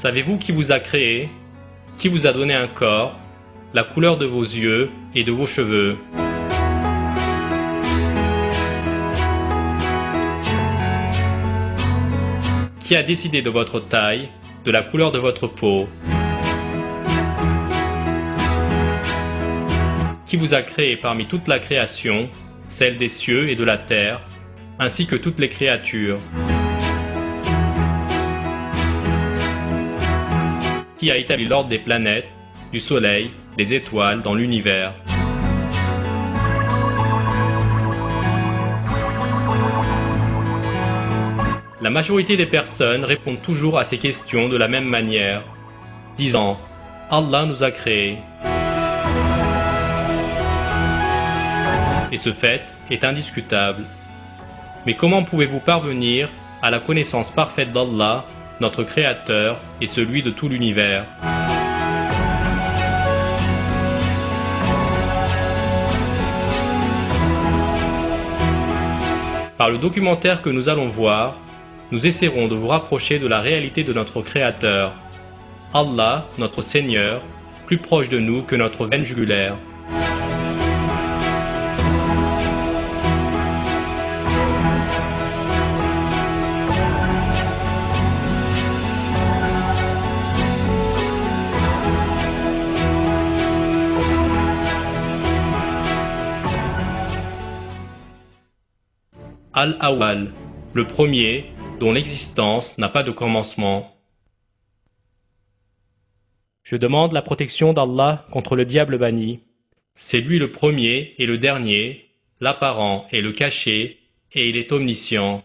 Savez-vous qui vous a créé, qui vous a donné un corps, la couleur de vos yeux et de vos cheveux? Qui a décidé de votre taille, de la couleur de votre peau? Qui vous a créé parmi toute la création, celle des cieux et de la terre, ainsi que toutes les créatures? Qui a établi l'ordre des planètes, du soleil, des étoiles dans l'univers? La majorité des personnes répondent toujours à ces questions de la même manière, disant « Allah nous a créés ». Et ce fait est indiscutable. Mais comment pouvez-vous parvenir à la connaissance parfaite d'Allah, notre Créateur et celui de tout l'univers? Par le documentaire que nous allons voir, nous essaierons de vous rapprocher de la réalité de notre Créateur, Allah, notre Seigneur, plus proche de nous que notre veine jugulaire. Al-Awwal, le premier, dont l'existence n'a pas de commencement. Je demande la protection d'Allah contre le diable banni. C'est lui le premier et le dernier, l'apparent et le caché, et il est omniscient.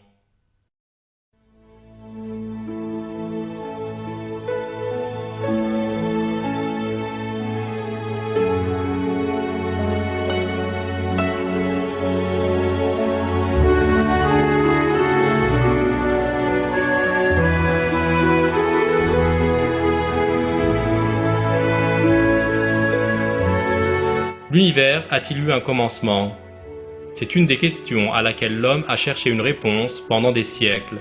L'univers a-t-il eu un commencement? C'est une des questions à laquelle l'homme a cherché une réponse pendant des siècles.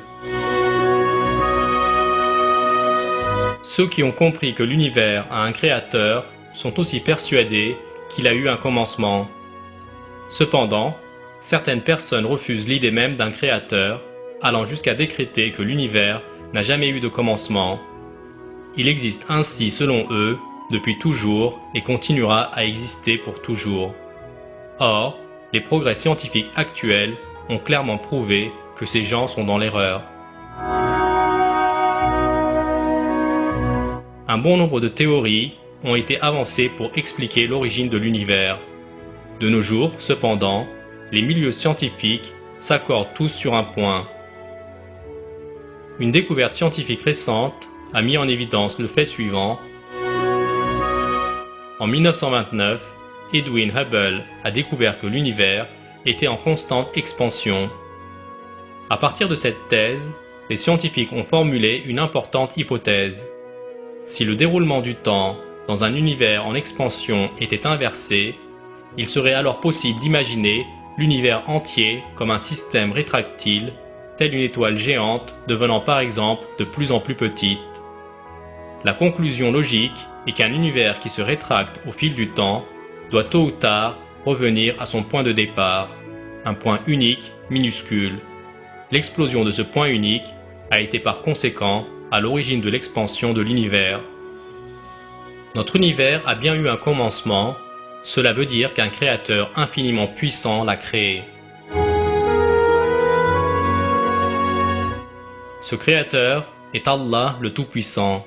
Ceux qui ont compris que l'univers a un créateur sont aussi persuadés qu'il a eu un commencement. Cependant, certaines personnes refusent l'idée même d'un créateur, allant jusqu'à décréter que l'univers n'a jamais eu de commencement. Il existe ainsi, selon eux, depuis toujours et continuera à exister pour toujours. Or, les progrès scientifiques actuels ont clairement prouvé que ces gens sont dans l'erreur. Un bon nombre de théories ont été avancées pour expliquer l'origine de l'univers. De nos jours, cependant, les milieux scientifiques s'accordent tous sur un point. Une découverte scientifique récente a mis en évidence le fait suivant. En 1929, Edwin Hubble a découvert que l'univers était en constante expansion. À partir de cette thèse, les scientifiques ont formulé une importante hypothèse. Si le déroulement du temps dans un univers en expansion était inversé, il serait alors possible d'imaginer l'univers entier comme un système rétractile, tel une étoile géante devenant par exemple de plus en plus petite. La conclusion logique est qu'un univers qui se rétracte au fil du temps doit tôt ou tard revenir à son point de départ, un point unique, minuscule. L'explosion de ce point unique a été par conséquent à l'origine de l'expansion de l'univers. Notre univers a bien eu un commencement, cela veut dire qu'un créateur infiniment puissant l'a créé. Ce créateur est Allah le Tout-Puissant.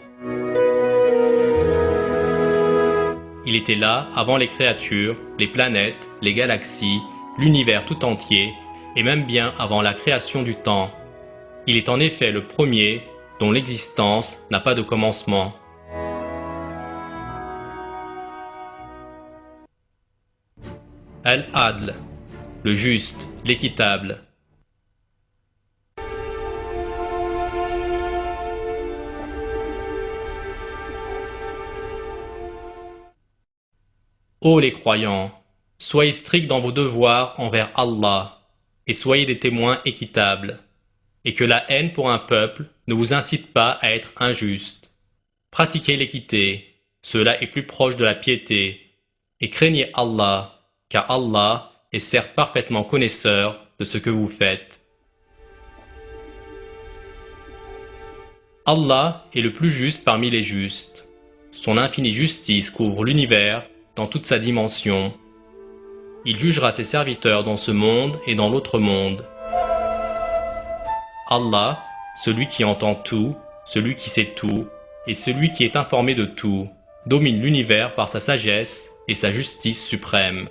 Il était là avant les créatures, les planètes, les galaxies, l'univers tout entier, et même bien avant la création du temps. Il est en effet le premier dont l'existence n'a pas de commencement. Al-Adl, le juste, l'équitable. Ô les croyants, soyez stricts dans vos devoirs envers Allah, et soyez des témoins équitables, et que la haine pour un peuple ne vous incite pas à être injuste. Pratiquez l'équité, cela est plus proche de la piété, et craignez Allah, car Allah est certes parfaitement connaisseur de ce que vous faites. Allah est le plus juste parmi les justes. Son infinie justice couvre l'univers dans toute sa dimension. Il jugera ses serviteurs dans ce monde et dans l'autre monde. Allah, celui qui entend tout, celui qui sait tout, et celui qui est informé de tout, domine l'univers par sa sagesse et sa justice suprême.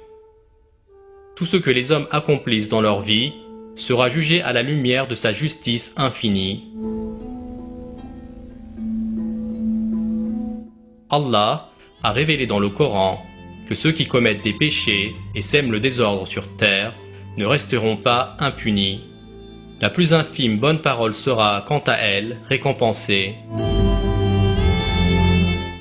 Tout ce que les hommes accomplissent dans leur vie sera jugé à la lumière de sa justice infinie. Allah a révélé dans le Coran que ceux qui commettent des péchés et sèment le désordre sur terre ne resteront pas impunis. La plus infime bonne parole sera, quant à elle, récompensée.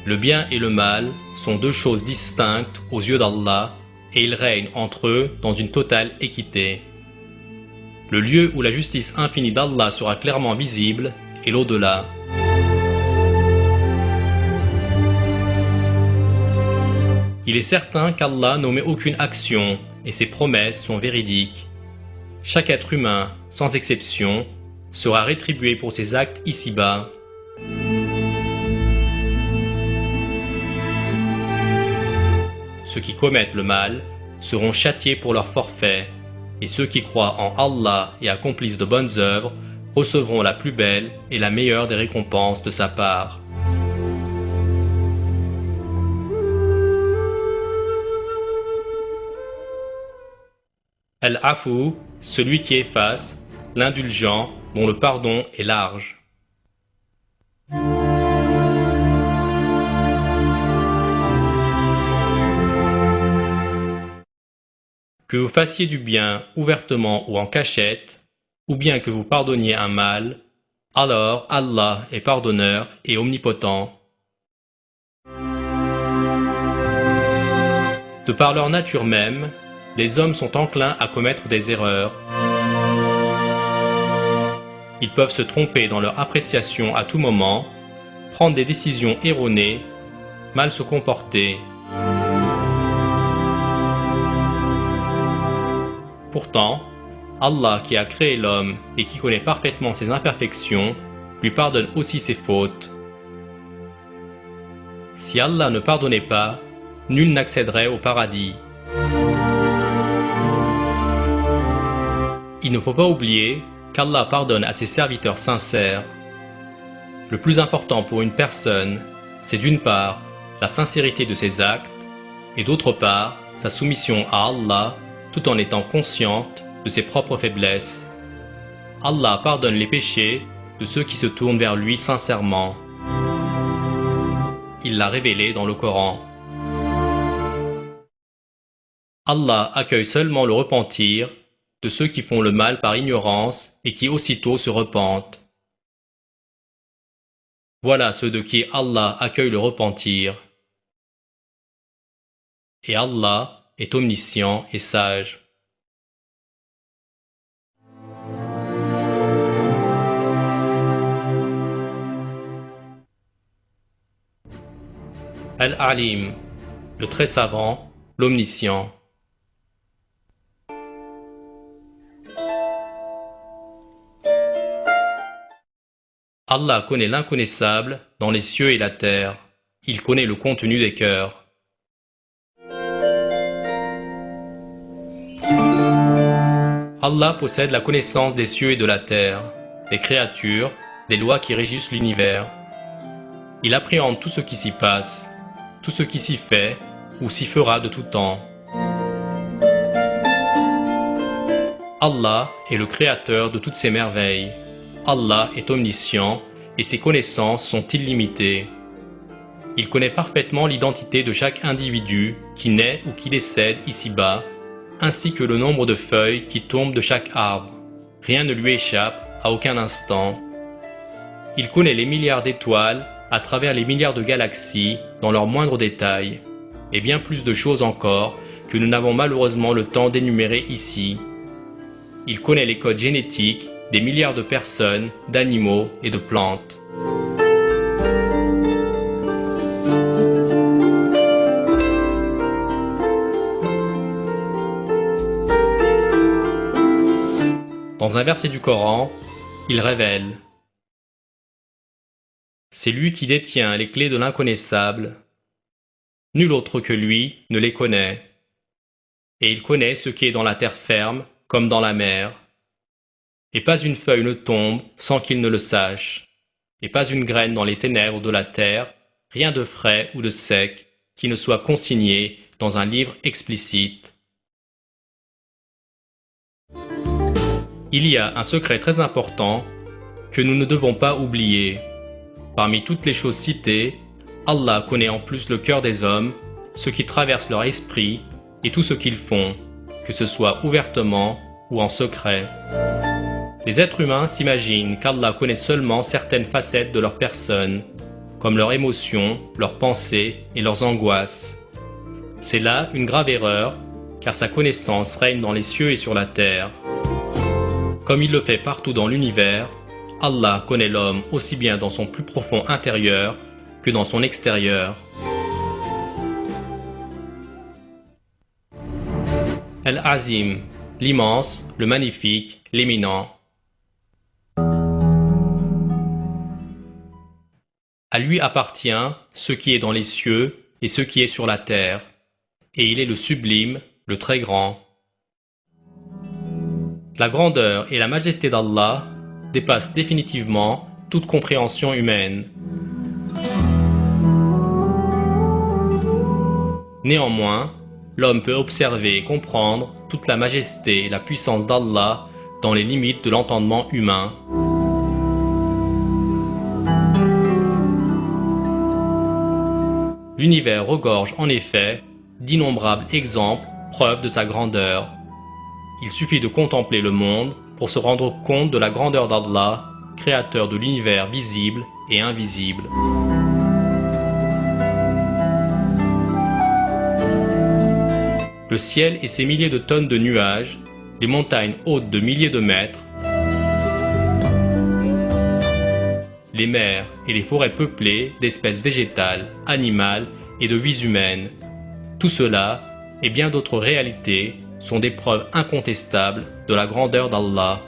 Le bien et le mal sont deux choses distinctes aux yeux d'Allah et ils règnent entre eux dans une totale équité. Le lieu où la justice infinie d'Allah sera clairement visible est l'au-delà. Il est certain qu'Allah n'omet aucune action et ses promesses sont véridiques. Chaque être humain, sans exception, sera rétribué pour ses actes ici-bas. Ceux qui commettent le mal seront châtiés pour leur forfait, et ceux qui croient en Allah et accomplissent de bonnes œuvres recevront la plus belle et la meilleure des récompenses de sa part. Al-Afu, celui qui efface, l'indulgent, dont le pardon est large. Que vous fassiez du bien ouvertement ou en cachette, ou bien que vous pardonniez un mal, alors Allah est pardonneur et omnipotent. De par leur nature même, les hommes sont enclins à commettre des erreurs. Ils peuvent se tromper dans leur appréciation à tout moment, prendre des décisions erronées, mal se comporter. Pourtant, Allah qui a créé l'homme et qui connaît parfaitement ses imperfections, lui pardonne aussi ses fautes. Si Allah ne pardonnait pas, nul n'accéderait au paradis. Il ne faut pas oublier qu'Allah pardonne à ses serviteurs sincères. Le plus important pour une personne, c'est d'une part la sincérité de ses actes et d'autre part sa soumission à Allah tout en étant consciente de ses propres faiblesses. Allah pardonne les péchés de ceux qui se tournent vers lui sincèrement. Il l'a révélé dans le Coran. Allah accueille seulement le repentir de ceux qui font le mal par ignorance et qui aussitôt se repentent. Voilà ceux de qui Allah accueille le repentir. Et Allah est omniscient et sage. Al-Alim, le très savant, l'omniscient. Allah connaît l'inconnaissable dans les cieux et la terre. Il connaît le contenu des cœurs. Allah possède la connaissance des cieux et de la terre, des créatures, des lois qui régissent l'univers. Il appréhende tout ce qui s'y passe, tout ce qui s'y fait ou s'y fera de tout temps. Allah est le créateur de toutes ces merveilles. Allah est omniscient et ses connaissances sont illimitées. Il connaît parfaitement l'identité de chaque individu qui naît ou qui décède ici-bas, ainsi que le nombre de feuilles qui tombent de chaque arbre. Rien ne lui échappe à aucun instant. Il connaît les milliards d'étoiles à travers les milliards de galaxies dans leurs moindres détails, et bien plus de choses encore que nous n'avons malheureusement le temps d'énumérer ici. Il connaît les codes génétiques des milliards de personnes, d'animaux et de plantes. un verset du Coran, il révèle: c'est lui qui détient les clés de l'inconnaissable. Nul autre que lui ne les connaît. Et il connaît ce qui est dans la terre ferme comme dans la mer. Et pas une feuille ne tombe sans qu'il ne le sache. Et pas une graine dans les ténèbres de la terre, rien de frais ou de sec, qui ne soit consigné dans un livre explicite. Il y a un secret très important que nous ne devons pas oublier. Parmi toutes les choses citées, Allah connaît en plus le cœur des hommes, ce qui traverse leur esprit et tout ce qu'ils font, que ce soit ouvertement ou en secret. Les êtres humains s'imaginent qu'Allah connaît seulement certaines facettes de leur personne, comme leurs émotions, leurs pensées et leurs angoisses. C'est là une grave erreur, car sa connaissance règne dans les cieux et sur la terre. Comme il le fait partout dans l'univers, Allah connaît l'homme aussi bien dans son plus profond intérieur que dans son extérieur. Al-Azim, l'immense, le magnifique, l'éminent. À lui appartient ce qui est dans les cieux et ce qui est sur la terre, et il est le sublime, le très grand. La grandeur et la majesté d'Allah dépassent définitivement toute compréhension humaine. Néanmoins, l'homme peut observer et comprendre toute la majesté et la puissance d'Allah dans les limites de l'entendement humain. L'univers regorge en effet d'innombrables exemples, preuves de sa grandeur. Il suffit de contempler le monde pour se rendre compte de la grandeur d'Allah, créateur de l'univers visible et invisible. Le ciel et ses milliers de tonnes de nuages, les montagnes hautes de milliers de mètres, les mers et les forêts peuplées d'espèces végétales, animales et de vies humaines. Tout cela et bien d'autres réalités sont des preuves incontestables de la grandeur d'Allah.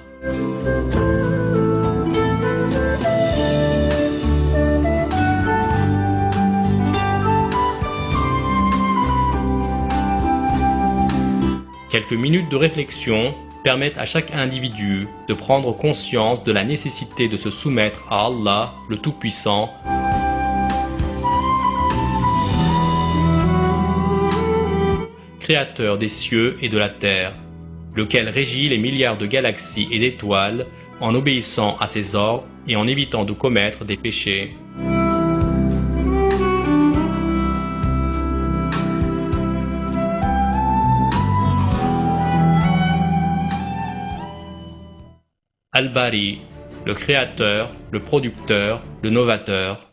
Quelques minutes de réflexion permettent à chaque individu de prendre conscience de la nécessité de se soumettre à Allah, le Tout-Puissant, créateur des cieux et de la terre, lequel régit les milliards de galaxies et d'étoiles en obéissant à ses ordres et en évitant de commettre des péchés. Al-Bari, le créateur, le producteur, le novateur.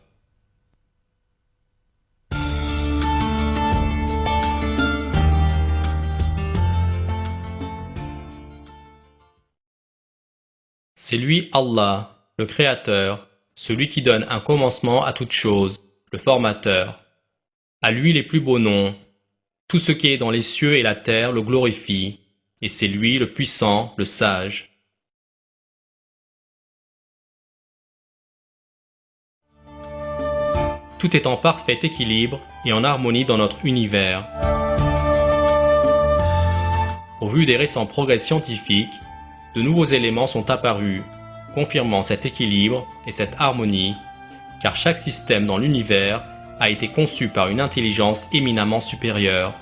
C'est lui Allah, le créateur, celui qui donne un commencement à toute chose, le formateur. À lui les plus beaux noms. Tout ce qui est dans les cieux et la terre le glorifie, et c'est lui le puissant, le sage. Tout est en parfait équilibre et en harmonie dans notre univers. Au vu des récents progrès scientifiques, de nouveaux éléments sont apparus, confirmant cet équilibre et cette harmonie, car chaque système dans l'univers a été conçu par une intelligence éminemment supérieure.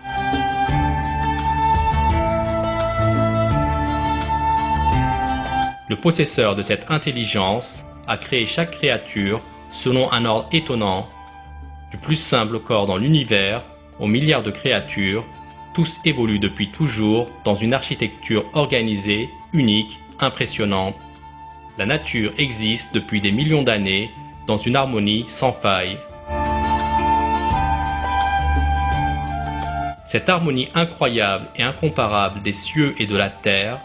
Le possesseur de cette intelligence a créé chaque créature selon un ordre étonnant. Du plus simple corps dans l'univers aux milliards de créatures, tous évoluent depuis toujours dans une architecture organisée, unique, impressionnante. La nature existe depuis des millions d'années dans une harmonie sans faille. Cette harmonie incroyable et incomparable des cieux et de la terre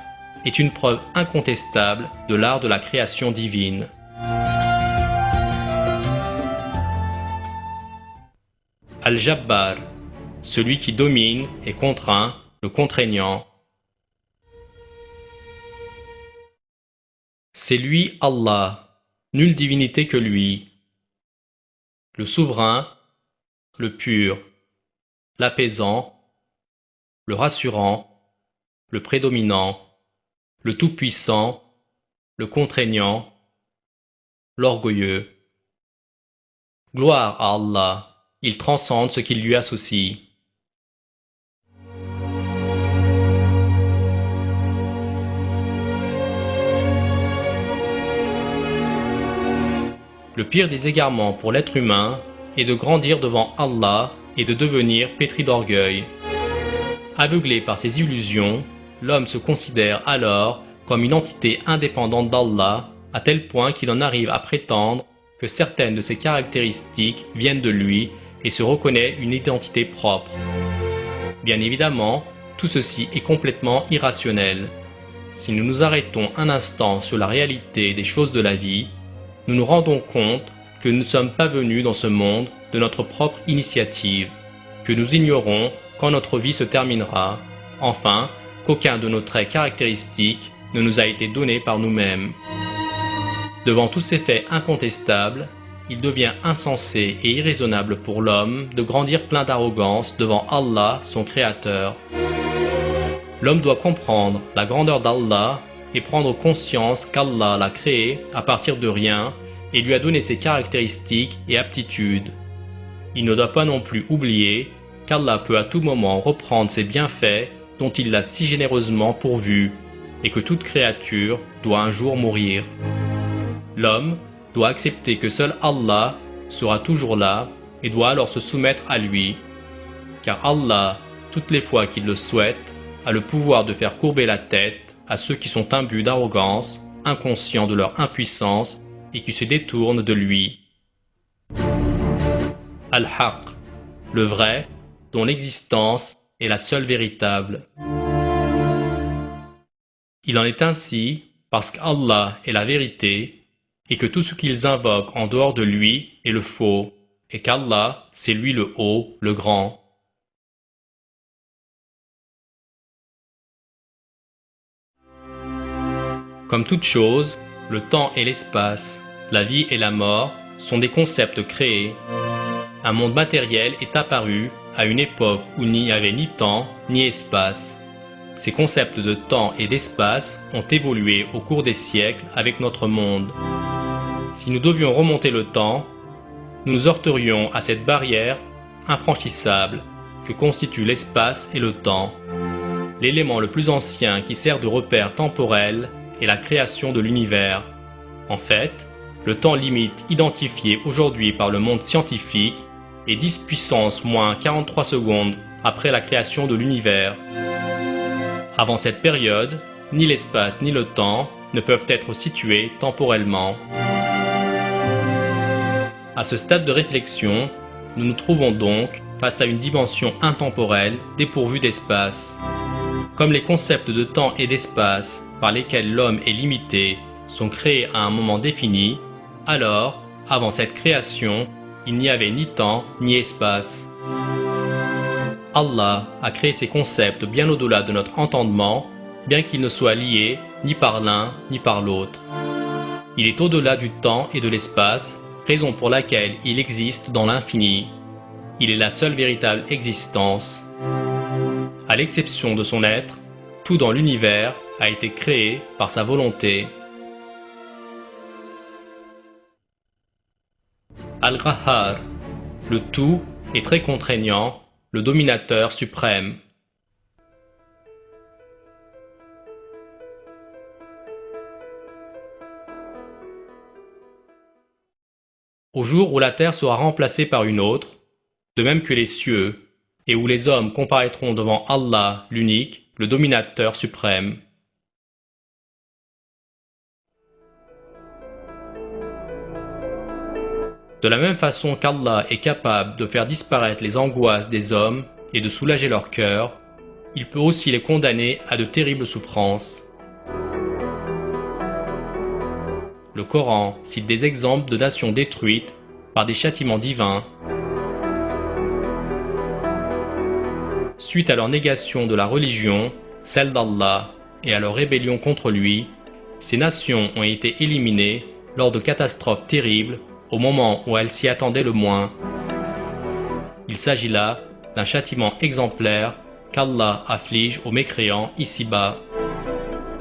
est une preuve incontestable de l'art de la création divine. Al-Jabbar, celui qui domine et contraint, le contraignant. C'est lui Allah, nulle divinité que lui, le souverain, le pur, l'apaisant, le rassurant, le prédominant, le tout-puissant, le contraignant, l'orgueilleux. Gloire à Allah, il transcende ce qu'il lui associe. Le pire des égarements pour l'être humain est de grandir devant Allah et de devenir pétri d'orgueil. Aveuglé par ses illusions, l'homme se considère alors comme une entité indépendante d'Allah, à tel point qu'il en arrive à prétendre que certaines de ses caractéristiques viennent de lui et se reconnaît une identité propre. Bien évidemment, tout ceci est complètement irrationnel. Si nous nous arrêtons un instant sur la réalité des choses de la vie, nous nous rendons compte que nous ne sommes pas venus dans ce monde de notre propre initiative, que nous ignorons quand notre vie se terminera, enfin, qu'aucun de nos traits caractéristiques ne nous a été donné par nous-mêmes. Devant tous ces faits incontestables, il devient insensé et irraisonnable pour l'homme de grandir plein d'arrogance devant Allah, son Créateur. L'homme doit comprendre la grandeur d'Allah et prendre conscience qu'Allah l'a créé à partir de rien et lui a donné ses caractéristiques et aptitudes. Il ne doit pas non plus oublier qu'Allah peut à tout moment reprendre ses bienfaits dont il l'a si généreusement pourvu, et que toute créature doit un jour mourir. L'homme doit accepter que seul Allah sera toujours là et doit alors se soumettre à lui, car Allah, toutes les fois qu'il le souhaite, a le pouvoir de faire courber la tête à ceux qui sont imbus d'arrogance, inconscients de leur impuissance et qui se détournent de lui. Al-Haq, le vrai, dont l'existence est la seule véritable. Il en est ainsi parce qu'Allah est la vérité et que tout ce qu'ils invoquent en dehors de lui est le faux, et qu'Allah, c'est lui le haut, le grand. Comme toute chose, le temps et l'espace, la vie et la mort sont des concepts créés. Un monde matériel est apparu à une époque où il n'y avait ni temps ni espace. Ces concepts de temps et d'espace ont évolué au cours des siècles avec notre monde. Si nous devions remonter le temps, nous nous heurterions à cette barrière infranchissable que constituent l'espace et le temps. L'élément le plus ancien qui sert de repère temporel est la création de l'univers. En fait, le temps limite identifié aujourd'hui par le monde scientifique est 10 puissance moins 43 secondes après la création de l'univers. Avant cette période, ni l'espace ni le temps ne peuvent être situés temporellement. À ce stade de réflexion, nous nous trouvons donc face à une dimension intemporelle dépourvue d'espace. Comme les concepts de temps et d'espace par lesquels l'homme est limité sont créés à un moment défini, alors, avant cette création, il n'y avait ni temps ni espace. Allah a créé ces concepts bien au-delà de notre entendement, bien qu'ils ne soient liés ni par l'un ni par l'autre. Il est au-delà du temps et de l'espace, raison pour laquelle il existe dans l'infini. Il est la seule véritable existence. À l'exception de son être, tout dans l'univers a été créé par sa volonté. Al-Qahhar, le tout est très contraignant, le dominateur suprême. Au jour où la terre sera remplacée par une autre, de même que les cieux, et où les hommes comparaîtront devant Allah l'unique, le dominateur suprême. De la même façon qu'Allah est capable de faire disparaître les angoisses des hommes et de soulager leur cœur, il peut aussi les condamner à de terribles souffrances. Le Coran cite des exemples de nations détruites par des châtiments divins suite à leur négation de la religion, celle d'Allah, et à leur rébellion contre lui. Ces nations ont été éliminées lors de catastrophes terribles au moment où elles s'y attendaient le moins. Il s'agit là d'un châtiment exemplaire qu'Allah afflige aux mécréants ici-bas.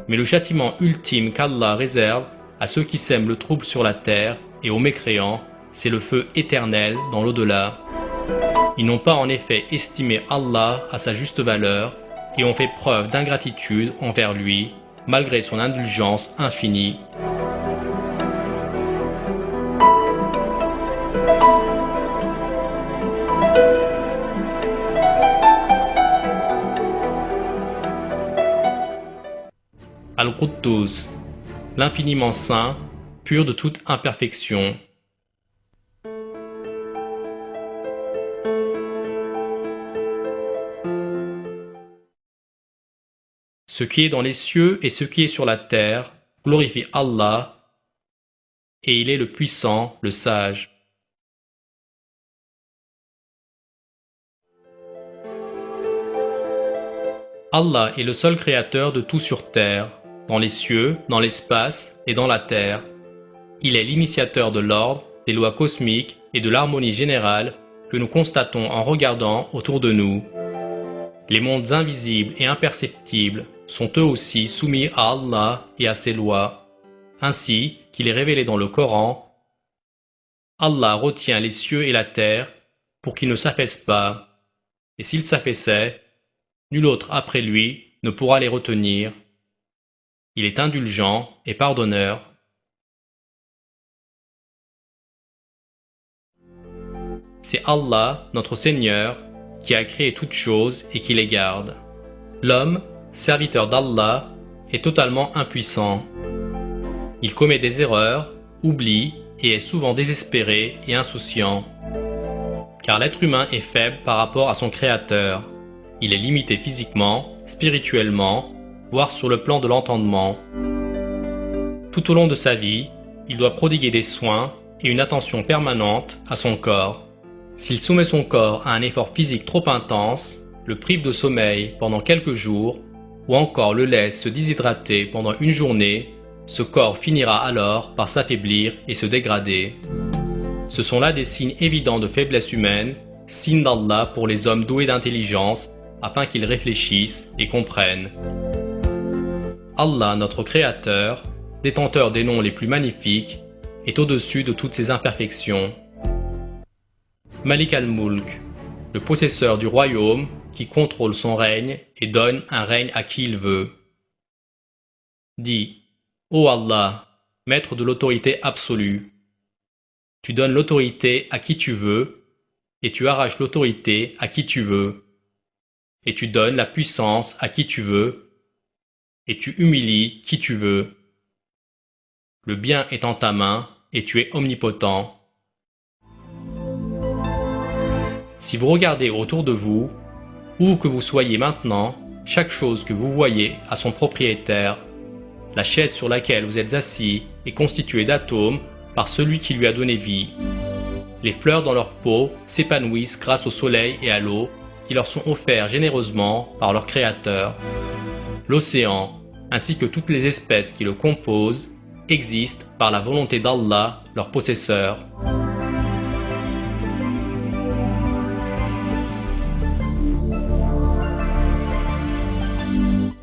Mais le châtiment ultime qu'Allah réserve à ceux qui sèment le trouble sur la terre et aux mécréants, c'est le feu éternel dans l'au-delà. Ils n'ont pas en effet estimé Allah à sa juste valeur et ont fait preuve d'ingratitude envers lui, malgré son indulgence infinie. Al-Quddus, l'infiniment saint, pur de toute imperfection. Ce qui est dans les cieux et ce qui est sur la terre glorifie Allah, et il est le puissant, le sage. Allah est le seul créateur de tout sur terre, dans les cieux, dans l'espace et dans la terre. Il est l'initiateur de l'ordre, des lois cosmiques et de l'harmonie générale que nous constatons en regardant autour de nous. Les mondes invisibles et imperceptibles sont eux aussi soumis à Allah et à ses lois. Ainsi qu'il est révélé dans le Coran, Allah retient les cieux et la terre pour qu'ils ne s'affaissent pas, et s'ils s'affaissaient, nul autre après lui ne pourra les retenir. Il est indulgent et pardonneur. C'est Allah, notre Seigneur, qui a créé toutes choses et qui les garde. L'homme, serviteur d'Allah, est totalement impuissant. Il commet des erreurs, oublie et est souvent désespéré et insouciant. Car l'être humain est faible par rapport à son Créateur. Il est limité physiquement, spirituellement, voire sur le plan de l'entendement. Tout au long de sa vie, il doit prodiguer des soins et une attention permanente à son corps. S'il soumet son corps à un effort physique trop intense, le prive de sommeil pendant quelques jours, ou encore le laisse se déshydrater pendant une journée, ce corps finira alors par s'affaiblir et se dégrader. Ce sont là des signes évidents de faiblesse humaine, signes d'Allah pour les hommes doués d'intelligence, afin qu'ils réfléchissent et comprennent. Allah, notre Créateur, détenteur des noms les plus magnifiques, est au-dessus de toutes ces imperfections. Malik al-Mulk, le possesseur du royaume qui contrôle son règne et donne un règne à qui il veut. Dis, ô Allah, maître de l'autorité absolue, tu donnes l'autorité à qui tu veux, et tu arraches l'autorité à qui tu veux, et tu donnes la puissance à qui tu veux, et tu humilies qui tu veux. Le bien est en ta main, et tu es omnipotent. Si vous regardez autour de vous, où que vous soyez maintenant, chaque chose que vous voyez a son propriétaire. La chaise sur laquelle vous êtes assis est constituée d'atomes par celui qui lui a donné vie. Les fleurs dans leur peau s'épanouissent grâce au soleil et à l'eau qui leur sont offerts généreusement par leur Créateur. L'océan, ainsi que toutes les espèces qui le composent, existent par la volonté d'Allah, leur possesseur.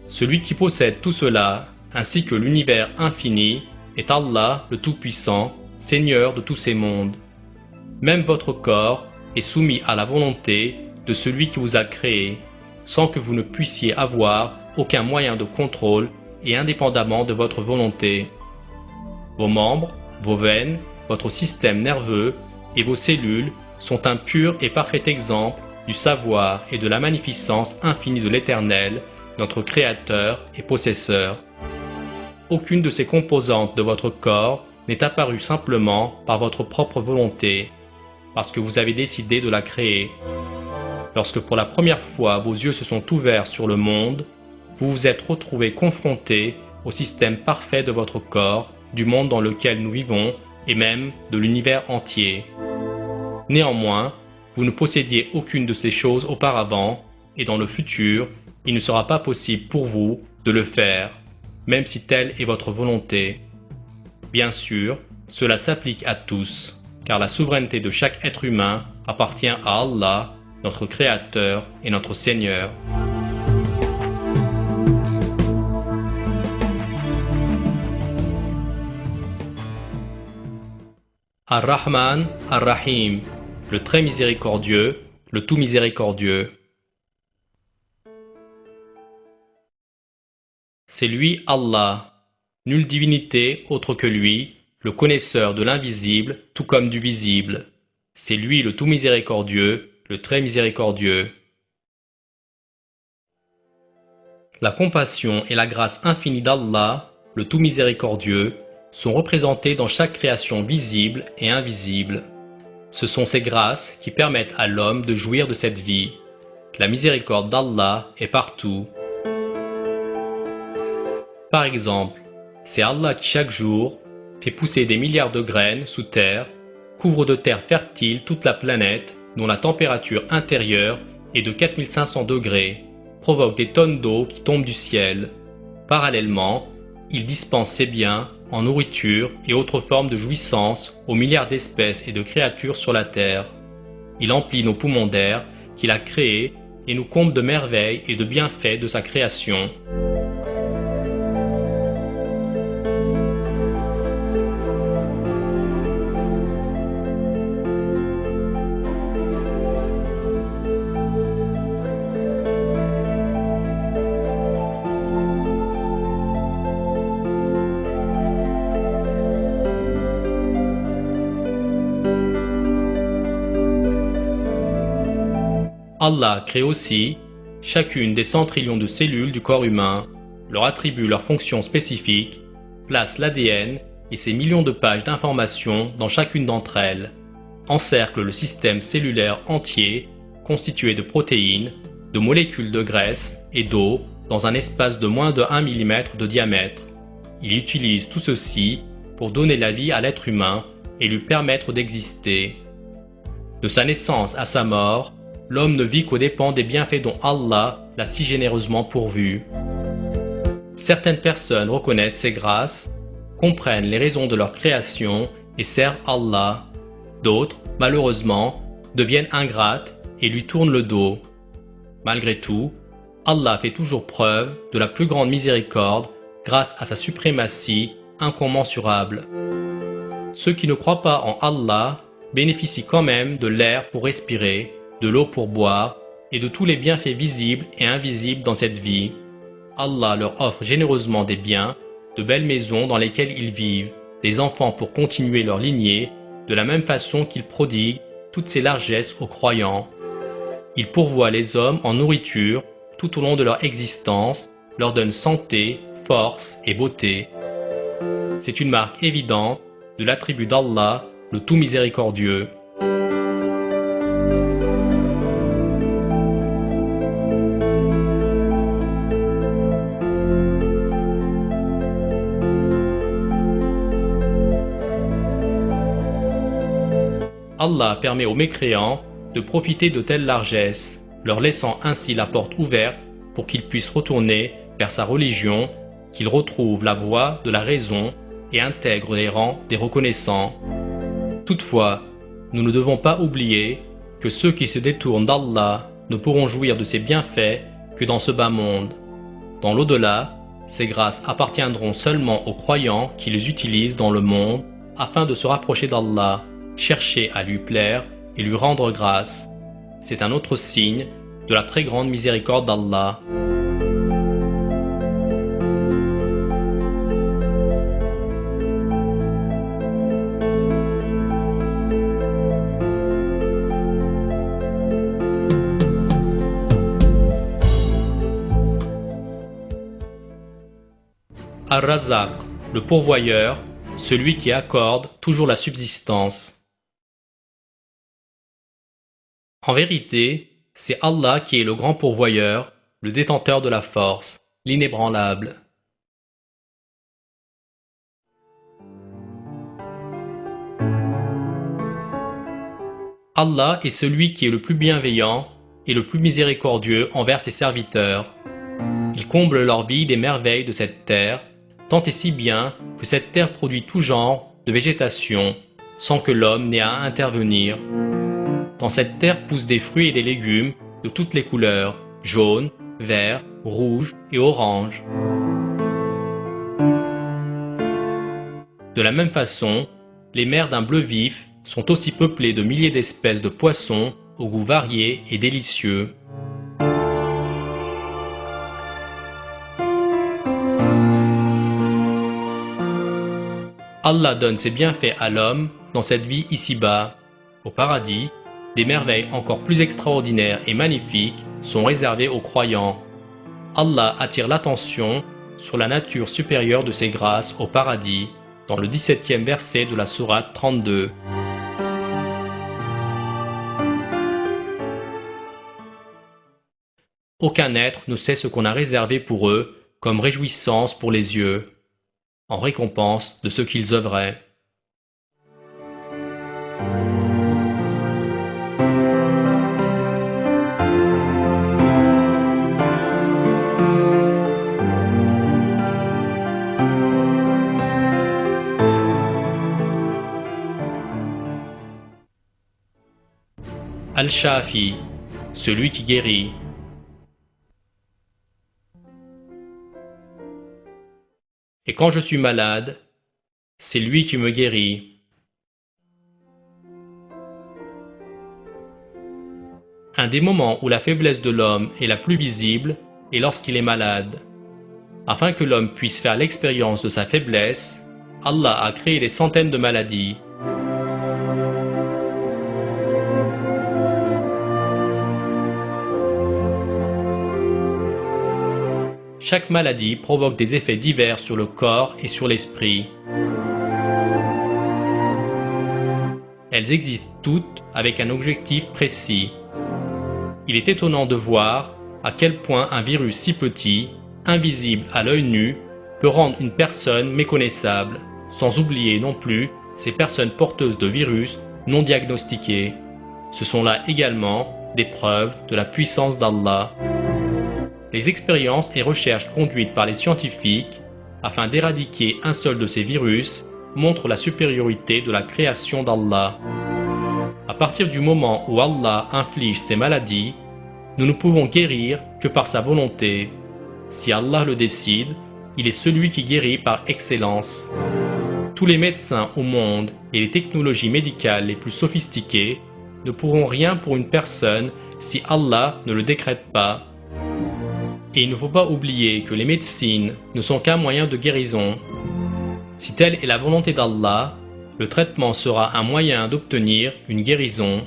Celui qui possède tout cela, ainsi que l'univers infini, est Allah le Tout-Puissant, Seigneur de tous ces mondes. Même votre corps est soumis à la volonté de celui qui vous a créé, sans que vous ne puissiez avoir aucun moyen de contrôle et indépendamment de votre volonté. Vos membres, vos veines, votre système nerveux et vos cellules sont un pur et parfait exemple du savoir et de la magnificence infinie de l'Éternel, notre Créateur et Possesseur. Aucune de ces composantes de votre corps n'est apparue simplement par votre propre volonté, parce que vous avez décidé de la créer. Lorsque pour la première fois vos yeux se sont ouverts sur le monde, vous vous êtes retrouvés confrontés au système parfait de votre corps, du monde dans lequel nous vivons et même de l'univers entier. Néanmoins, vous ne possédiez aucune de ces choses auparavant et dans le futur, il ne sera pas possible pour vous de le faire. même si telle est votre volonté. Bien sûr, cela s'applique à tous, car la souveraineté de chaque être humain appartient à Allah, notre Créateur et notre Seigneur. Ar-Rahman, Ar-Rahim, le très miséricordieux, le tout miséricordieux. C'est lui Allah, nulle divinité autre que lui, le connaisseur de l'invisible tout comme du visible. C'est lui le tout miséricordieux, le très miséricordieux. La compassion et la grâce infinie d'Allah, le tout miséricordieux, sont représentées dans chaque création visible et invisible. Ce sont ces grâces qui permettent à l'homme de jouir de cette vie. La miséricorde d'Allah est partout. Par exemple, c'est Allah qui chaque jour fait pousser des milliards de graines sous terre, couvre de terre fertile toute la planète dont la température intérieure est de 4500 degrés, provoque des tonnes d'eau qui tombent du ciel. Parallèlement, il dispense ses biens en nourriture et autres formes de jouissance aux milliards d'espèces et de créatures sur la terre. Il emplit nos poumons d'air qu'il a créés et nous comble de merveilles et de bienfaits de sa création. Allah crée aussi chacune des 100 trillions de cellules du corps humain, leur attribue leurs fonctions spécifiques, place l'ADN et ses millions de pages d'informations dans chacune d'entre elles, encercle le système cellulaire entier constitué de protéines, de molécules de graisse et d'eau dans un espace de moins de 1 mm de diamètre. Il utilise tout ceci pour donner la vie à l'être humain et lui permettre d'exister. De sa naissance à sa mort, l'homme ne vit qu'aux dépens des bienfaits dont Allah l'a si généreusement pourvu. Certaines personnes reconnaissent ces grâces, comprennent les raisons de leur création et servent Allah. D'autres, malheureusement, deviennent ingrates et lui tournent le dos. Malgré tout, Allah fait toujours preuve de la plus grande miséricorde grâce à sa suprématie incommensurable. Ceux qui ne croient pas en Allah bénéficient quand même de l'air pour respirer, de l'eau pour boire et de tous les bienfaits visibles et invisibles dans cette vie. Allah leur offre généreusement des biens, de belles maisons dans lesquelles ils vivent, des enfants pour continuer leur lignée, de la même façon qu'il prodigue toutes ses largesses aux croyants. Il pourvoit les hommes en nourriture tout au long de leur existence, leur donne santé, force et beauté. C'est une marque évidente de l'attribut d'Allah, le tout miséricordieux. Allah permet aux mécréants de profiter de telles largesses, leur laissant ainsi la porte ouverte pour qu'ils puissent retourner vers sa religion, qu'ils retrouvent la voie de la raison et intègrent les rangs des reconnaissants. Toutefois, nous ne devons pas oublier que ceux qui se détournent d'Allah ne pourront jouir de ses bienfaits que dans ce bas monde. Dans l'au-delà, ces grâces appartiendront seulement aux croyants qui les utilisent dans le monde afin de se rapprocher d'Allah, chercher à lui plaire et lui rendre grâce. C'est un autre signe de la très grande miséricorde d'Allah. Ar-Razzaq, le pourvoyeur, celui qui accorde toujours la subsistance. En vérité, c'est Allah qui est le grand pourvoyeur, le détenteur de la force, l'inébranlable. Allah est celui qui est le plus bienveillant et le plus miséricordieux envers ses serviteurs. Il comble leur vie des merveilles de cette terre tant et si bien que cette terre produit tout genre de végétation, sans que l'homme n'ait à intervenir. Dans cette terre poussent des fruits et des légumes de toutes les couleurs, jaune, vert, rouge et orange. De la même façon, les mers d'un bleu vif sont aussi peuplées de milliers d'espèces de poissons au goût varié et délicieux. Allah donne ses bienfaits à l'homme dans cette vie ici-bas. Au paradis, des merveilles encore plus extraordinaires et magnifiques sont réservées aux croyants. Allah attire l'attention sur la nature supérieure de ses grâces au paradis, dans le 17e verset de la sourate 32. Aucun être ne sait ce qu'on a réservé pour eux comme réjouissance pour les yeux, en récompense de ce qu'ils œuvraient. Al-Shafi, celui qui guérit. Et quand je suis malade, c'est lui qui me guérit. Un des moments où la faiblesse de l'homme est la plus visible est lorsqu'il est malade. Afin que l'homme puisse faire l'expérience de sa faiblesse, Allah a créé des centaines de maladies. Chaque maladie provoque des effets divers sur le corps et sur l'esprit. Elles existent toutes avec un objectif précis. Il est étonnant de voir à quel point un virus si petit, invisible à l'œil nu, peut rendre une personne méconnaissable, sans oublier non plus ces personnes porteuses de virus non diagnostiqués. Ce sont là également des preuves de la puissance d'Allah. Les expériences et recherches conduites par les scientifiques afin d'éradiquer un seul de ces virus montrent la supériorité de la création d'Allah. À partir du moment où Allah inflige ces maladies, nous ne pouvons guérir que par sa volonté. Si Allah le décide, il est celui qui guérit par excellence. Tous les médecins au monde et les technologies médicales les plus sophistiquées ne pourront rien pour une personne si Allah ne le décrète pas. Et il ne faut pas oublier que les médecines ne sont qu'un moyen de guérison. Si telle est la volonté d'Allah, le traitement sera un moyen d'obtenir une guérison.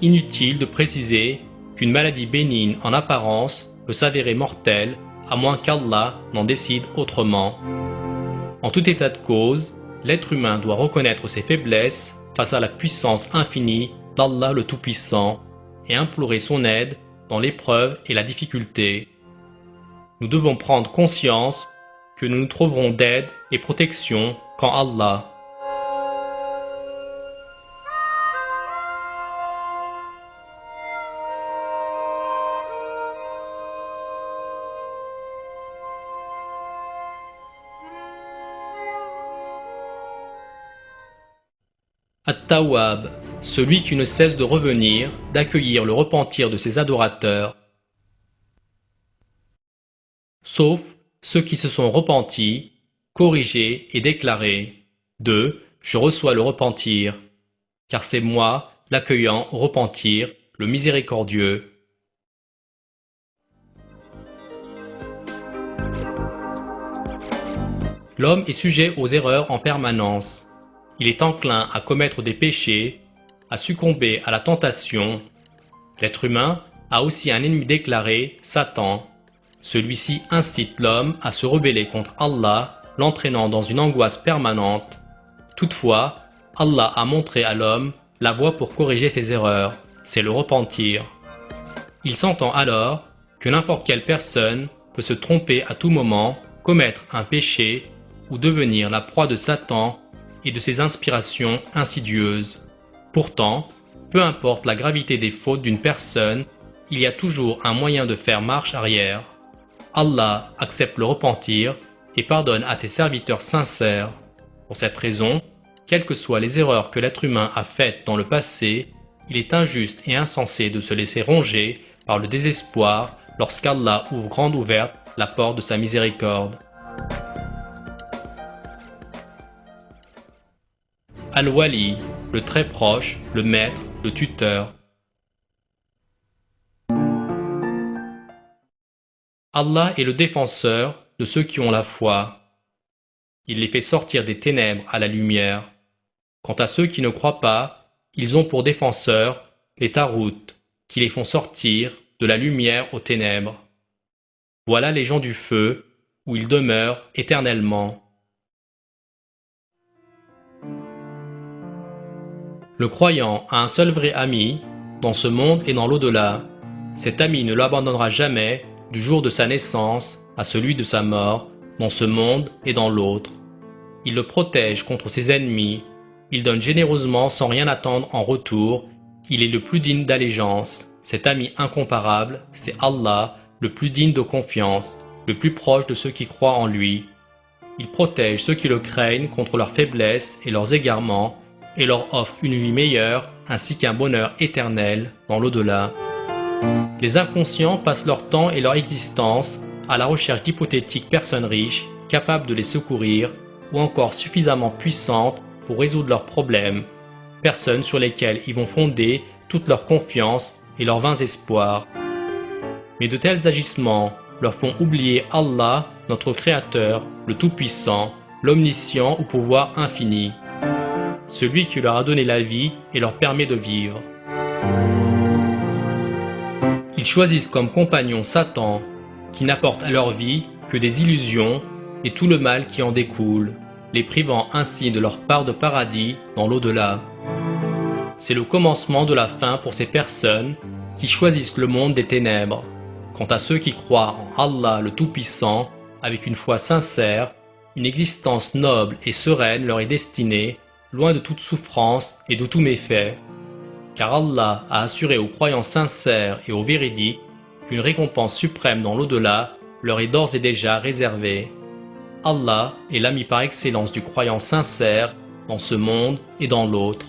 Inutile de préciser qu'une maladie bénigne en apparence peut s'avérer mortelle à moins qu'Allah n'en décide autrement. En tout état de cause, l'être humain doit reconnaître ses faiblesses face à la puissance infinie d'Allah le Tout-Puissant et implorer son aide dans l'épreuve et la difficulté. Nous devons prendre conscience que nous nous trouverons d'aide et protection qu'en Allah. At-Tawwab, celui qui ne cesse de revenir, d'accueillir le repentir de ses adorateurs. Sauf ceux qui se sont repentis, corrigés et déclarés. 2. Je reçois le repentir, car c'est moi, l'accueillant au repentir, le miséricordieux. L'homme est sujet aux erreurs en permanence. Il est enclin à commettre des péchés, à succomber à la tentation. L'être humain a aussi un ennemi déclaré, Satan. Celui-ci incite l'homme à se rebeller contre Allah, l'entraînant dans une angoisse permanente. Toutefois, Allah a montré à l'homme la voie pour corriger ses erreurs, c'est le repentir. Il s'entend alors que n'importe quelle personne peut se tromper à tout moment, commettre un péché ou devenir la proie de Satan et de ses inspirations insidieuses. Pourtant, peu importe la gravité des fautes d'une personne, il y a toujours un moyen de faire marche arrière. Allah accepte le repentir et pardonne à ses serviteurs sincères. Pour cette raison, quelles que soient les erreurs que l'être humain a faites dans le passé, il est injuste et insensé de se laisser ronger par le désespoir lorsqu'Allah ouvre grande ouverte la porte de sa miséricorde. Al-Wali, le très proche, le maître, le tuteur. Allah est le défenseur de ceux qui ont la foi. Il les fait sortir des ténèbres à la lumière. Quant à ceux qui ne croient pas, ils ont pour défenseurs les taroutes, qui les font sortir de la lumière aux ténèbres. Voilà les gens du feu, où ils demeurent éternellement. Le croyant a un seul vrai ami, dans ce monde et dans l'au-delà. Cet ami ne l'abandonnera jamais, du jour de sa naissance à celui de sa mort, dans ce monde et dans l'autre. Il le protège contre ses ennemis, il donne généreusement sans rien attendre en retour, il est le plus digne d'allégeance. Cet ami incomparable, c'est Allah, le plus digne de confiance, le plus proche de ceux qui croient en lui. Il protège ceux qui le craignent contre leurs faiblesses et leurs égarements, et leur offre une vie meilleure ainsi qu'un bonheur éternel dans l'au-delà. Les inconscients passent leur temps et leur existence à la recherche d'hypothétiques personnes riches, capables de les secourir, ou encore suffisamment puissantes pour résoudre leurs problèmes, personnes sur lesquelles ils vont fonder toute leur confiance et leurs vains espoirs. Mais de tels agissements leur font oublier Allah, notre Créateur, le Tout-Puissant, l'Omniscient au pouvoir infini, celui qui leur a donné la vie et leur permet de vivre. Ils choisissent comme compagnon Satan, qui n'apporte à leur vie que des illusions et tout le mal qui en découle, les privant ainsi de leur part de paradis dans l'au-delà. C'est le commencement de la fin pour ces personnes qui choisissent le monde des ténèbres. Quant à ceux qui croient en Allah le Tout-Puissant, avec une foi sincère, une existence noble et sereine leur est destinée, loin de toute souffrance et de tout méfait. Car Allah a assuré aux croyants sincères et aux véridiques qu'une récompense suprême dans l'au-delà leur est d'ores et déjà réservée. Allah est l'ami par excellence du croyant sincère dans ce monde et dans l'autre.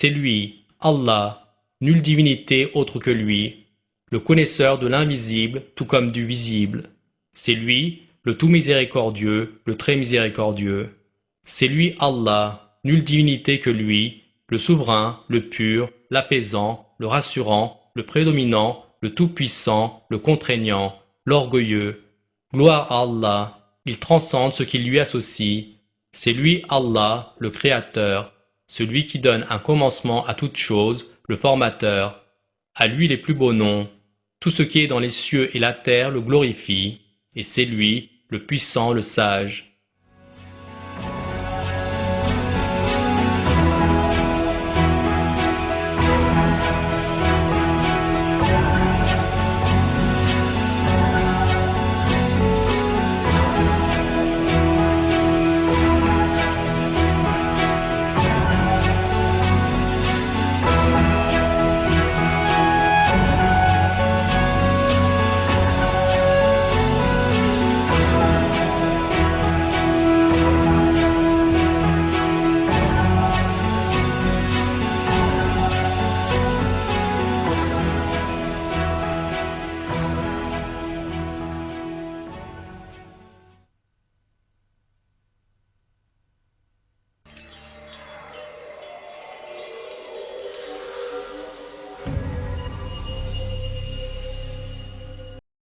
C'est lui, Allah, nulle divinité autre que lui, le connaisseur de l'invisible tout comme du visible. C'est lui, le tout miséricordieux, le très miséricordieux. C'est lui, Allah, nulle divinité que lui, le souverain, le pur, l'apaisant, le rassurant, le prédominant, le tout-puissant, le contraignant, l'orgueilleux. Gloire à Allah, il transcende ce qui lui associe. C'est lui, Allah, le Créateur, celui qui donne un commencement à toute chose, le formateur. À lui les plus beaux noms. Tout ce qui est dans les cieux et la terre le glorifie, et c'est lui, le puissant, le sage.